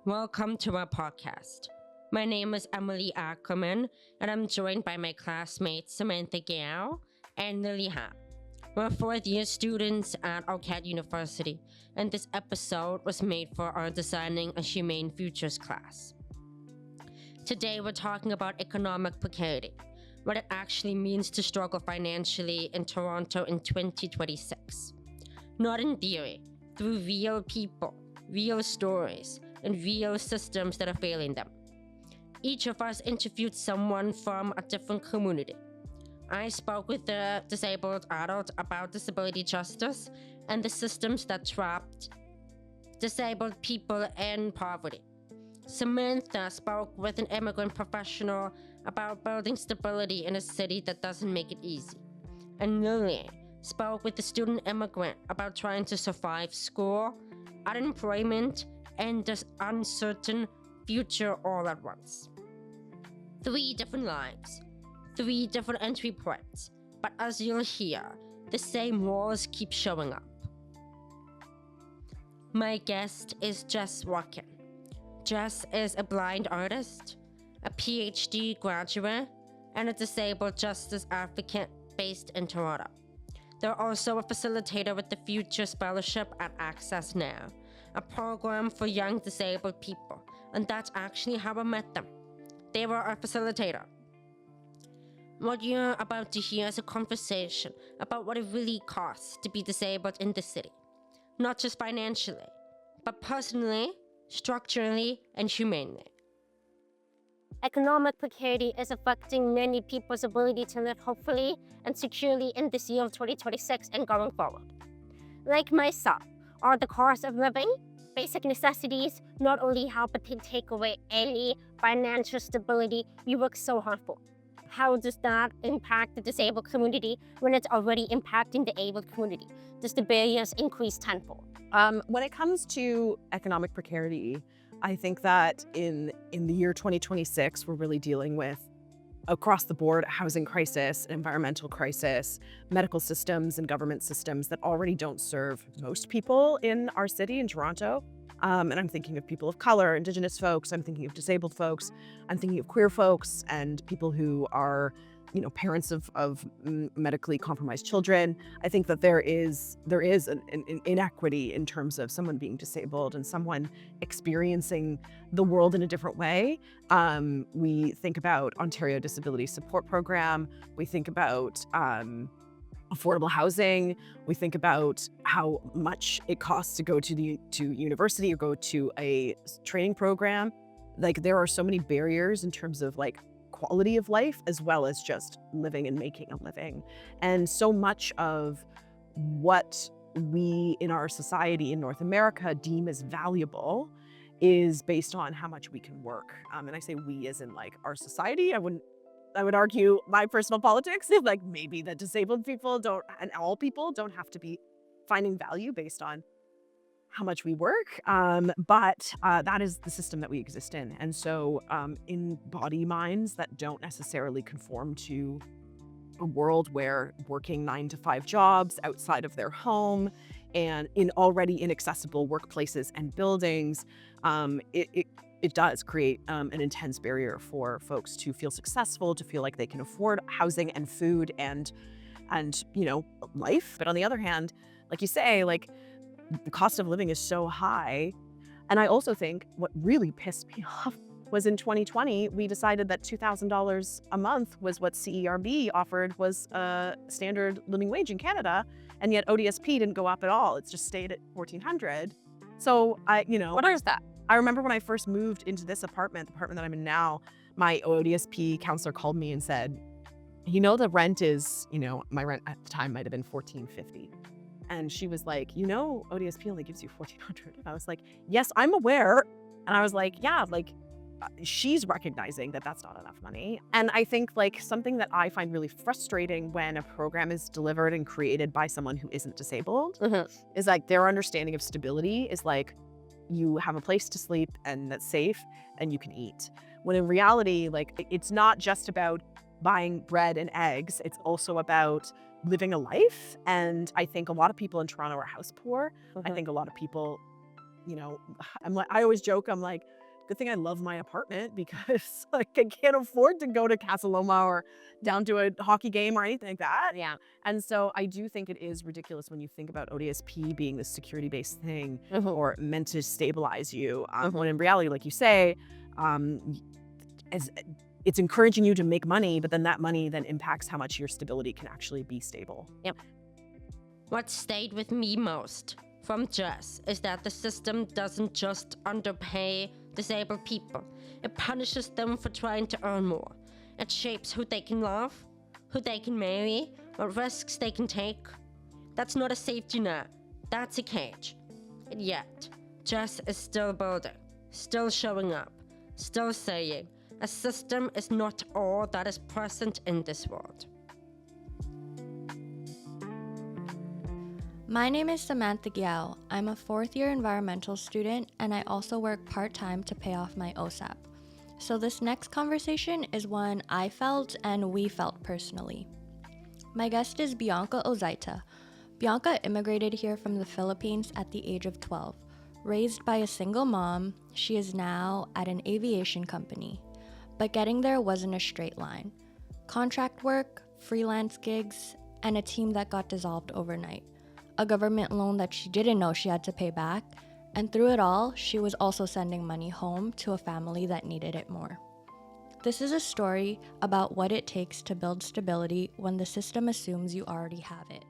Welcome to our podcast. My name is Emily Akerman, and I'm joined by my classmates Samantha Guiao and Lily Ha. We're fourth-year students at OCAD University, and this episode was made for our Designing a Humane Futures class. Today, we're talking about economic precarity, what it actually means to struggle financially in Toronto in 2026. Not in theory, through real people, real stories, and real systems that are failing them. Each of us interviewed someone from a different community. I spoke with a disabled adult about disability justice and the systems that trapped disabled people in poverty. Samantha spoke with an immigrant professional about building stability in a city that doesn't make it easy. And Lily spoke with a student immigrant about trying to survive school, unemployment, and this uncertain future all at once. 3 different lives, 3 different entry points, but as you'll hear, the same walls keep showing up. My guest is Jess Walken. Jess is a blind artist, a PhD graduate, and a disabled justice advocate based in Toronto. They're also a facilitator with the Futures Fellowship at Access Now, a program for young disabled people, and that's actually how I met them. They were a facilitator. What you're about to hear is a conversation about what it really costs to be disabled in the city, not just financially, but personally, structurally, and humanely. Economic precarity is affecting many people's ability to live hopefully and securely in this year of 2026 and going forward. Like myself, are the cost of living, basic necessities not only help but can take away any financial stability you work so hard for. How does that impact the disabled community when it's already impacting the able community? Does the barriers increase tenfold? When it comes to economic precarity, I think that in the year 2026, we're really dealing with across the board a housing crisis, an environmental crisis, medical systems and government systems that already don't serve most people in our city in Toronto. And I'm thinking of people of color, Indigenous folks, I'm thinking of disabled folks, I'm thinking of queer folks and people who are parents of medically compromised children. I think that there is an inequity in terms of someone being disabled and someone experiencing the world in a different way. We think about Ontario Disability Support Program. We think about affordable housing. We think about how much it costs to go to university or go to a training program. Like, there are so many barriers in terms of quality of life as well as just living and making a living. And so much of what we in our society in North America deem as valuable is based on how much we can work. And I say we as in our society. I would argue my personal politics, maybe that disabled people don't, and all people don't have to be finding value based on how much we work, but that is the system that we exist in. And so in body minds that don't necessarily conform to a world where working 9-to-5 jobs outside of their home and in already inaccessible workplaces and buildings, it does create an intense barrier for folks to feel successful, to feel like they can afford housing and food and life. But on the other hand, like you say, the cost of living is so high. And I also think what really pissed me off was in 2020, we decided that $2,000 a month was what CERB offered was a standard living wage in Canada. And yet ODSP didn't go up at all. It's just stayed at $1,400. So What is that? I remember when I first moved into this apartment, the apartment that I'm in now, my ODSP counselor called me and said, the rent is, my rent at the time might've been $1,450. And she was like, ODSP only gives you $1,400. And I was like, yes, I'm aware. And I was like, yeah, she's recognizing that that's not enough money. And I think something that I find really frustrating when a program is delivered and created by someone who isn't disabled is their understanding of stability is you have a place to sleep and that's safe and you can eat. When in reality, it's not just about buying bread and eggs. It's also about living a life. And I think a lot of people in Toronto are house poor. I think a lot of people I always joke, I'm like, good thing I love my apartment because like I can't afford to go to Casa Loma or down to a hockey game or anything like that. Yeah. And so I do think it is ridiculous when you think about ODSP being this security-based thing or meant to stabilize you. When in reality, like you say, as it's encouraging you to make money, but then that money then impacts how much your stability can actually be stable. Yep. What stayed with me most from Jess is that the system doesn't just underpay disabled people, it punishes them for trying to earn more. It shapes who they can love, who they can marry, what risks they can take. That's not a safety net, that's a cage. And yet, Jess is still building, still showing up, still saying, a system is not all that is present in this world. My name is Samantha Guiao. I'm a fourth-year environmental student, and I also work part-time to pay off my OSAP. So this next conversation is one I felt and we felt personally. My guest is Bianca Ozaita. Bianca immigrated here from the Philippines at the age of 12. Raised by a single mom, she is now at an aviation company. But getting there wasn't a straight line. Contract work, freelance gigs, and a team that got dissolved overnight. A government loan that she didn't know she had to pay back, and through it all, she was also sending money home to a family that needed it more. This is a story about what it takes to build stability when the system assumes you already have it.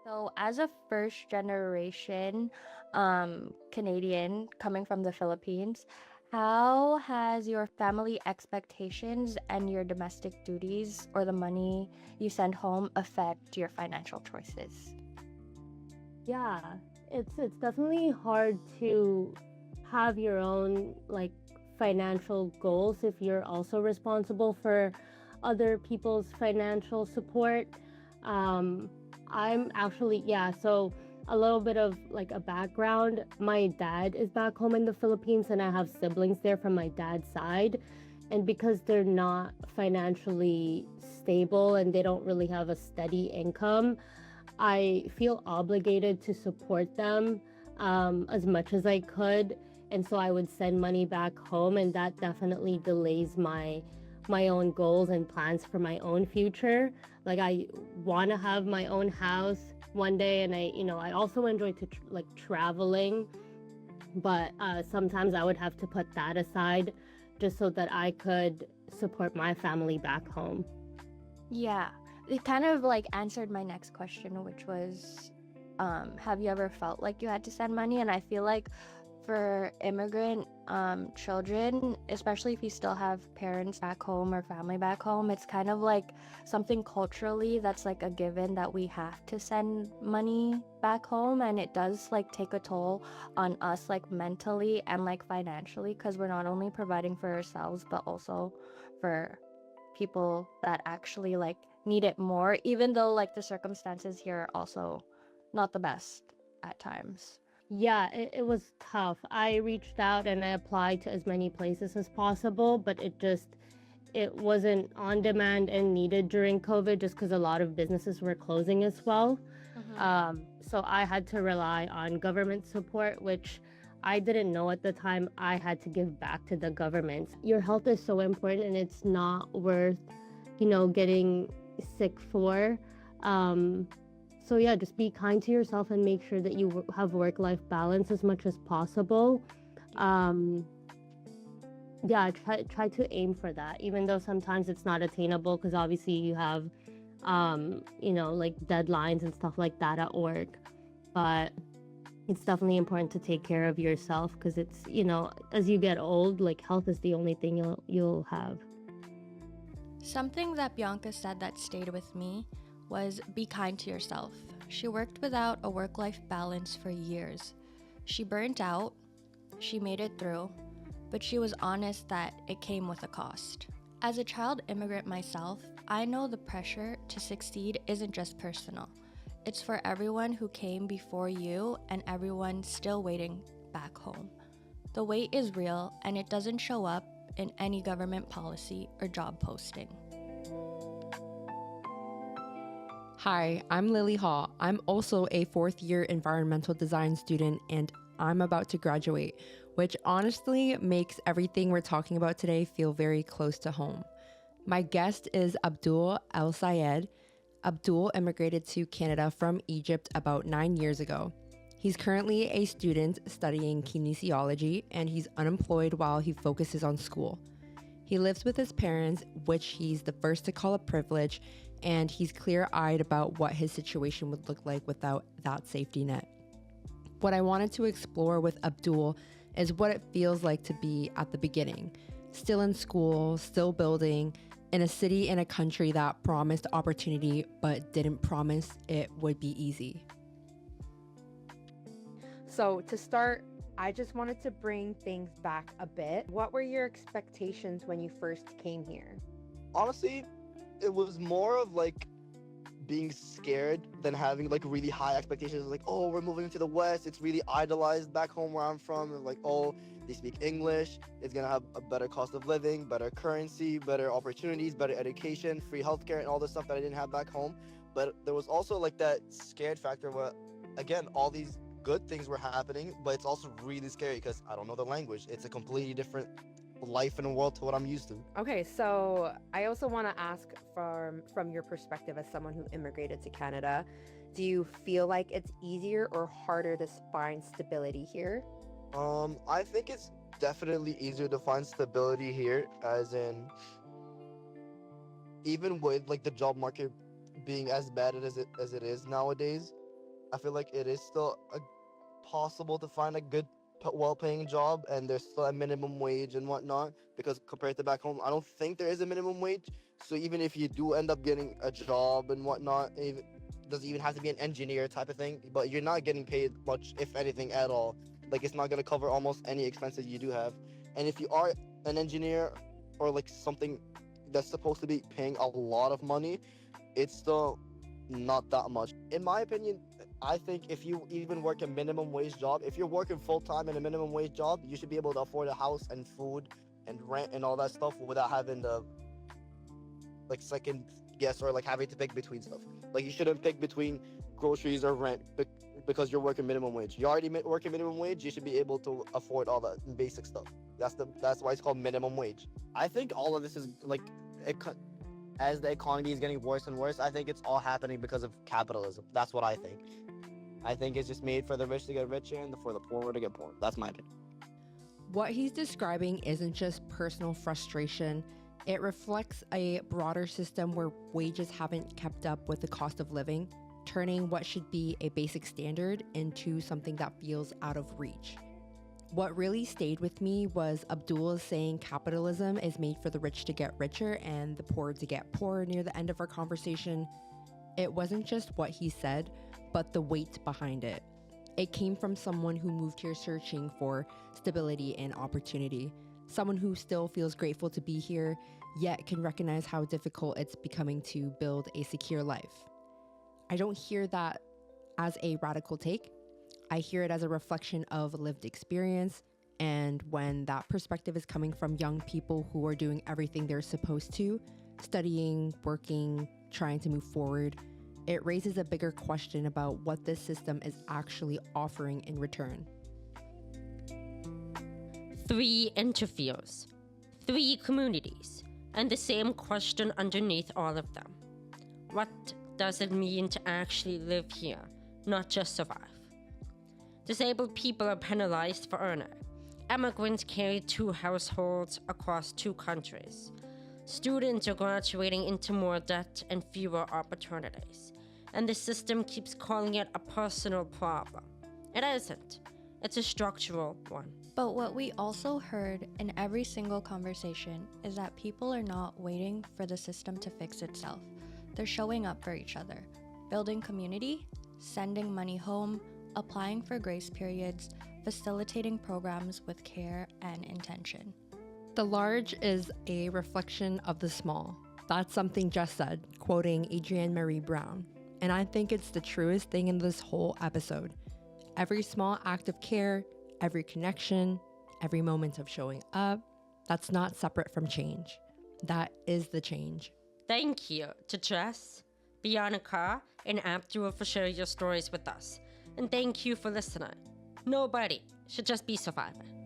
So as a first generation Canadian coming from the Philippines, how has your family expectations and your domestic duties or the money you send home affect your financial choices? Yeah, it's definitely hard to have your own financial goals if you're also responsible for other people's financial support. I'm actually, so a little bit of a background. My dad is back home in the Philippines and I have siblings there from my dad's side. And because they're not financially stable and they don't really have a steady income, I feel obligated to support them as much as I could. And so I would send money back home, and that definitely delays my own goals and plans for my own future. I want to have my own house one day, and I also enjoy traveling, but sometimes I would have to put that aside just so that I could support my family back home. Yeah, it kind of answered my next question, which was, have you ever felt like you had to send money? And I feel like for immigrant children, especially if you still have parents back home or family back home, it's kind of something culturally that's a given that we have to send money back home, and it does take a toll on us mentally and financially, because we're not only providing for ourselves but also for people that actually need it more, even though the circumstances here are also not the best at times. Yeah, it was tough. I reached out and I applied to as many places as possible, but it wasn't on demand and needed during COVID just because a lot of businesses were closing as well. So I had to rely on government support, which I didn't know at the time I had to give back to the government. Your health is so important and it's not worth, getting sick for. So yeah, just be kind to yourself and make sure that you have work-life balance as much as possible. Try to aim for that, even though sometimes it's not attainable because obviously you have, deadlines and stuff like that at work. But it's definitely important to take care of yourself because it's, as you get old, health is the only thing you'll have. Something that Bianca said that stayed with me was be kind to yourself. She worked without a work-life balance for years. She burnt out, she made it through, but she was honest that it came with a cost. As a child immigrant myself, I know the pressure to succeed isn't just personal. It's for everyone who came before you and everyone still waiting back home. The wait is real and it doesn't show up in any government policy or job posting. Hi, I'm Lily Hall. I'm also a fourth-year environmental design student, and I'm about to graduate, which honestly makes everything we're talking about today feel very close to home. My guest is Abdul El Sayed. Abdul immigrated to Canada from Egypt about 9 years ago. He's currently a student studying kinesiology, and he's unemployed while he focuses on school. He lives with his parents, which he's the first to call a privilege, and he's clear-eyed about what his situation would look like without that safety net. What I wanted to explore with Abdul is what it feels like to be at the beginning, still in school, still building, in a city in a country that promised opportunity but didn't promise it would be easy. So to start, I just wanted to bring things back a bit. What were your expectations when you first came here? Honestly, it was more of like being scared than having like really high expectations. Like, oh, we're moving to the West. It's really idolized back home where I'm from. And like, oh, they speak English. It's gonna have a better cost of living, better currency, better opportunities, better education, free healthcare, and all the stuff that I didn't have back home. But there was also like that scared factor where, again, all these good things were happening, but it's also really scary because I don't know the language. It's a completely different life in a world to what I'm used to. Okay, so I also want to ask from your perspective as someone who immigrated to Canada, do you feel like it's easier or harder to find stability here? I think it's definitely easier to find stability here, as in even with like the job market being as bad as it is nowadays, I feel like it is still possible to find a good, well-paying job, and there's still a minimum wage and whatnot. Because compared to back home, I don't think there is a minimum wage. So even if you do end up getting a job and whatnot, it doesn't even have to be an engineer type of thing, but you're not getting paid much, if anything at all. Like it's not gonna cover almost any expenses you do have. And if you are an engineer or like something that's supposed to be paying a lot of money, it's still not that much. In my opinion, I think if you even work a minimum wage job, if you're working full-time in a minimum wage job, you should be able to afford a house and food and rent and all that stuff without having to like second guess or like having to pick between stuff. Like you shouldn't pick between groceries or rent because you're working minimum wage. You're already working minimum wage, you should be able to afford all that basic stuff. That's why it's called minimum wage. I think all of this is like as the economy is getting worse and worse, I think it's all happening because of capitalism. That's what I think. I think it's just made for the rich to get richer and for the poor to get poor. That's my opinion. What he's describing isn't just personal frustration. It reflects a broader system where wages haven't kept up with the cost of living, turning what should be a basic standard into something that feels out of reach. What really stayed with me was Abdul saying capitalism is made for the rich to get richer and the poor to get poorer near the end of our conversation. It wasn't just what he said, but the weight behind it. It came from someone who moved here searching for stability and opportunity, someone who still feels grateful to be here, yet can recognize how difficult it's becoming to build a secure life. I don't hear that as a radical take. I hear it as a reflection of lived experience, and when that perspective is coming from young people who are doing everything they're supposed to, studying, working, trying to move forward, it raises a bigger question about what this system is actually offering in return. 3 interviews, 3 communities, and the same question underneath all of them. What does it mean to actually live here, not just survive? Disabled people are penalized for earning. Immigrants carry 2 households across 2 countries. Students are graduating into more debt and fewer opportunities. And the system keeps calling it a personal problem. It isn't. It's a structural one. But what we also heard in every single conversation is that people are not waiting for the system to fix itself. They're showing up for each other, building community, sending money home, applying for grace periods, facilitating programs with care and intention. The large is a reflection of the small. That's something Jess said, quoting Adrienne Marie Brown. And I think it's the truest thing in this whole episode. Every small act of care, every connection, every moment of showing up, that's not separate from change. That is the change. Thank you to Jess, Bianca, and Abdul for sharing your stories with us. And thank you for listening. Nobody should just be surviving.